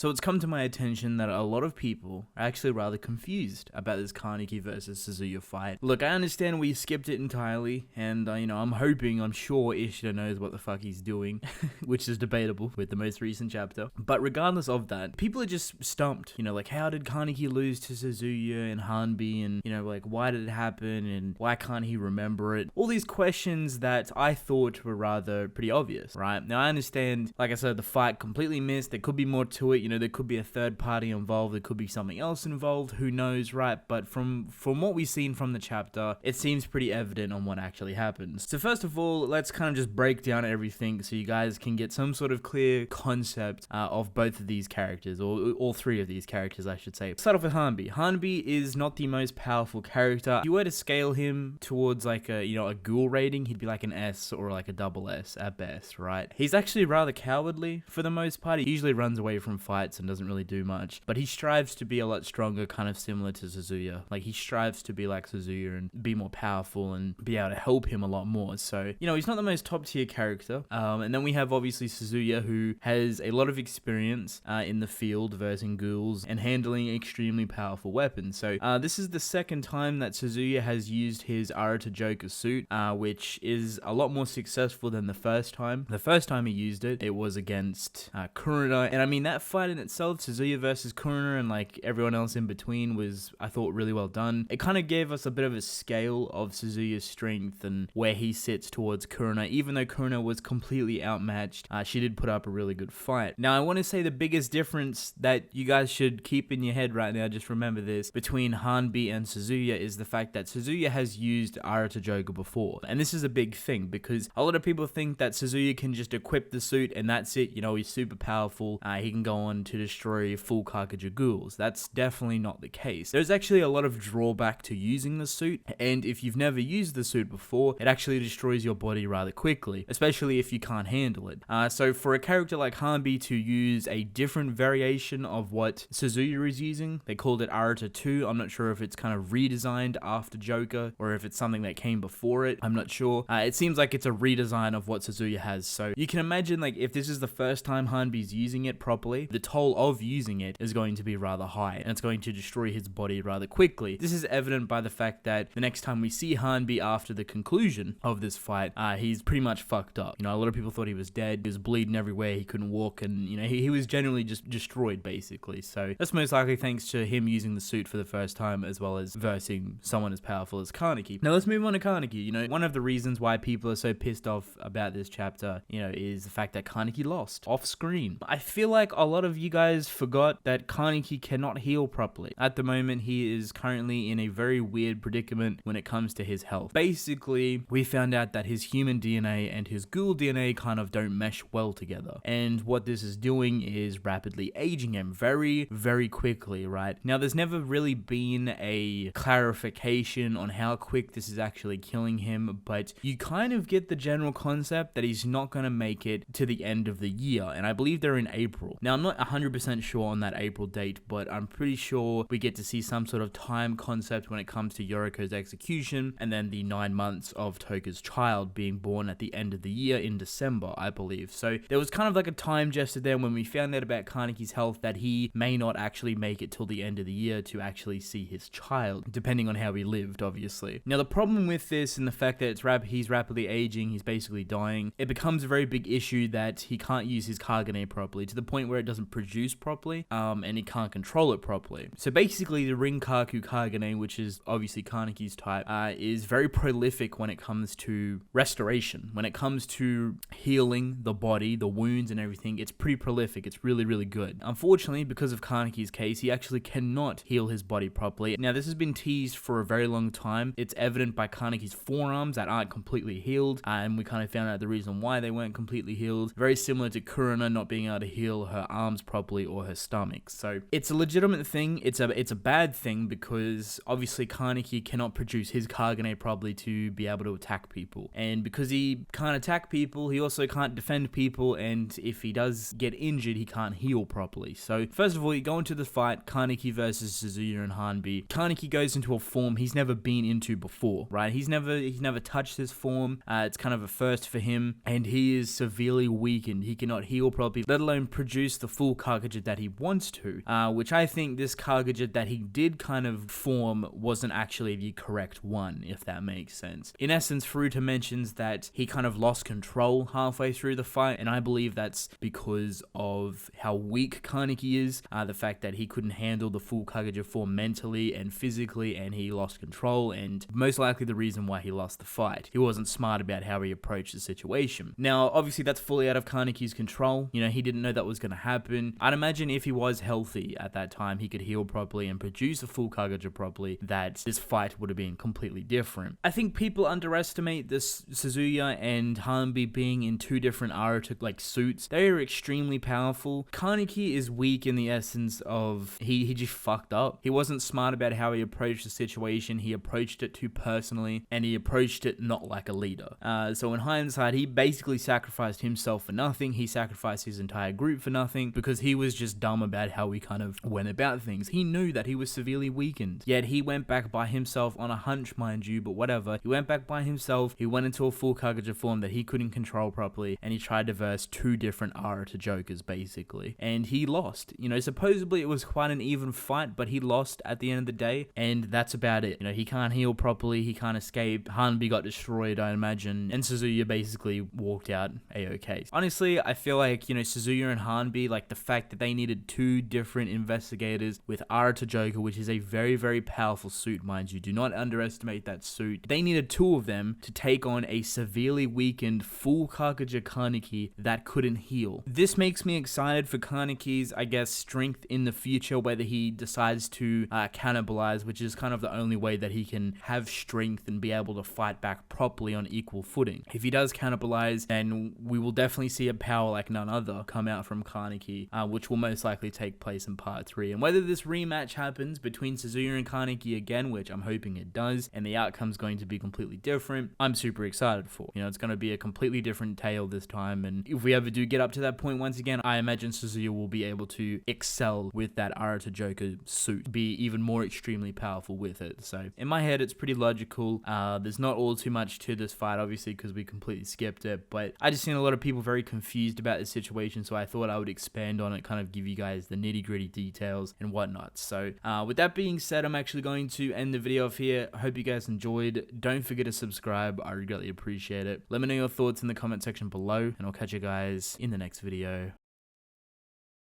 So it's come to my attention that a lot of people are actually rather confused about this Kaneki versus Suzuya fight. Look, I understand we skipped it entirely, and I'm sure Ishida knows what the fuck he's doing, which is debatable with the most recent chapter. But regardless of that, people are just stumped. Like, how did Kaneki lose to Suzuya and Hanbi, and like, why did it happen, and why can't he remember it? All these questions that I thought were rather pretty obvious, right? Now I understand, like I said, the fight completely missed. There could be more to it. There could be a third party involved. There could be something else involved. Who knows, right? But from what we've seen from the chapter, it seems pretty evident on what actually happens. So first of all, let's kind of just break down everything so you guys can get some sort of clear concept of both of these characters, or all three of these characters, I should say. Start off with Hanbi. Hanbi is not the most powerful character. If you were to scale him towards like a ghoul rating, he'd be like an S or like a double S at best, right? He's actually rather cowardly for the most part. He usually runs away from fights and doesn't really do much, but he strives to be a lot stronger, kind of similar to Suzuya. Like, he strives to be like Suzuya and be more powerful and be able to help him a lot more. So, he's not the most top tier character. And then we have obviously Suzuya, who has a lot of experience in the field versing ghouls and handling extremely powerful weapons. So this is the second time that Suzuya has used his Arata Joker suit, which is a lot more successful than the first time. The first time he used it, it was against Kuruna, and I mean, that fight in itself, Suzuya versus Kuruna and like everyone else in between, was, I thought, really well done. It kind of gave us a bit of a scale of Suzuya's strength and where he sits towards Kuruna. Even though Kuruna was completely outmatched, she did put up a really good fight. Now, I want to say the biggest difference that you guys should keep in your head right now, just remember this, between Hanbi and Suzuya is the fact that Suzuya has used Arata Joker before. And this is a big thing because a lot of people think that Suzuya can just equip the suit and that's it. He's super powerful. He can go on to destroy full Kakaja ghouls. That's definitely not the case. There's actually a lot of drawback to using the suit, and if you've never used the suit before, it actually destroys your body rather quickly, especially if you can't handle it. So for a character like Hanbi to use a different variation of what Suzuya is using, they called it Arata 2. I'm not sure if it's kind of redesigned after Joker or if it's something that came before it. I'm not sure. It seems like it's a redesign of what Suzuya has. So you can imagine, like, if this is the first time Hanbi's using it properly, the toll of using it is going to be rather high, and it's going to destroy his body rather quickly. This is evident by the fact that the next time we see Hanbi after the conclusion of this fight, he's pretty much fucked up. A lot of people thought he was dead. He was bleeding everywhere. He couldn't walk, and he was generally just destroyed basically. So that's most likely thanks to him using the suit for the first time, as well as versing someone as powerful as Kaneki. Now let's move on to Kaneki. One of the reasons why people are so pissed off about this chapter, is the fact that Kaneki lost off screen. I feel like a lot of you guys forgot that Kaneki cannot heal properly. At the moment, he is currently in a very weird predicament when it comes to his health. Basically, we found out that his human DNA and his ghoul DNA kind of don't mesh well together. And what this is doing is rapidly aging him very, very quickly, right? Now, there's never really been a clarification on how quick this is actually killing him, but you kind of get the general concept that he's not going to make it to the end of the year, and I believe they're in April. Now, I'm not 100% sure on that April date, but I'm pretty sure we get to see some sort of time concept when it comes to Yoriko's execution, and then the 9 months of Toka's child being born at the end of the year in December, I believe. So there was kind of like a time gesture there when we found out about Kaneki's health that he may not actually make it till the end of the year to actually see his child, depending on how he lived, obviously. Now, the problem with this and the fact that he's rapidly aging, he's basically dying, it becomes a very big issue that he can't use his Kagane properly, to the point where it doesn't produce properly, and he can't control it properly. So basically, the Rinkaku Kagane, which is obviously Kaneki's type, is very prolific when it comes to restoration. When it comes to healing the body, the wounds and everything, it's pretty prolific. It's really, really good. Unfortunately, because of Kaneki's case, he actually cannot heal his body properly. Now, this has been teased for a very long time. It's evident by Kaneki's forearms that aren't completely healed, and we kind of found out the reason why they weren't completely healed. Very similar to Kuruna not being able to heal her arms properly or her stomach. So it's a legitimate thing. It's a bad thing because obviously Kaneki cannot produce his Kagane properly to be able to attack people. And because he can't attack people, he also can't defend people, and if he does get injured, he can't heal properly. So first of all, you go into the fight, Kaneki versus Suzuya and Hanbi. Kaneki goes into a form he's never been into before, right? He's never touched this form. It's kind of a first for him, and he is severely weakened. He cannot heal properly, let alone produce the full full Kagura that he wants to, which I think this Kagura that he did kind of form wasn't actually the correct one, if that makes sense. In essence, Furuta mentions that he kind of lost control halfway through the fight, and I believe that's because of how weak Kaneki is, the fact that he couldn't handle the full Kagura form mentally and physically, and he lost control, and most likely the reason why he lost the fight. He wasn't smart about how he approached the situation. Now, obviously that's fully out of Kaneki's control. You know, he didn't know that was going to happen. I'd imagine if he was healthy at that time, he could heal properly and produce a full Kagura properly, that this fight would have been completely different. I think people underestimate this Suzuya and Hanbi being in two different Aruta suits. They are extremely powerful. Kaneki is weak in the essence of he just fucked up. He wasn't smart about how he approached the situation. He approached it too personally, and he approached it not like a leader. So in hindsight, he basically sacrificed himself for nothing. He sacrificed his entire group for nothing because he was just dumb about how he kind of went about things. He knew that he was severely weakened, yet he went back by himself on a hunch, mind you, but whatever. He went back by himself. He went into a full Kagura form that he couldn't control properly, and he tried to verse two different Aruta Jokers basically, and he lost. You know, supposedly it was quite an even fight, but he lost at the end of the day, and that's about it. You know, he can't heal properly, he can't escape. Hanbi got destroyed, I imagine, and Suzuya basically walked out a-okay. Honestly, I feel like, you know, Suzuya and Hanbi, like the fact that they needed two different investigators with Aruta Joker, which is a very, very powerful suit, mind you. Do not underestimate that suit. They needed two of them to take on a severely weakened full Kagura Kaneki that couldn't heal. This makes me excited for Kaneki's, I guess, strength in the future, whether he decides to cannibalize, which is kind of the only way that he can have strength and be able to fight back properly on equal footing. If he does cannibalize, then we will definitely see a power like none other come out from Kaneki, which will most likely take place in part 3. And whether this rematch happens between Suzuya and Kaneki again, which I'm hoping it does, and the outcome's going to be completely different, I'm super excited for. You know, it's going to be a completely different tale this time, and if we ever do get up to that point once again, I imagine Suzuya will be able to excel with that Aruta Joker suit, be even more extremely powerful with it. So in my head, it's pretty logical. There's not all too much to this fight, obviously, because we completely skipped it, but I just seen a lot of people very confused about this situation, so I thought I would expand on it, kind of give you guys the nitty-gritty details and whatnot. So with that being said, I'm actually going to end the video off here. I hope you guys enjoyed. Don't forget to subscribe. I greatly appreciate it. Let me know your thoughts in the comment section below, and I'll catch you guys in the next video.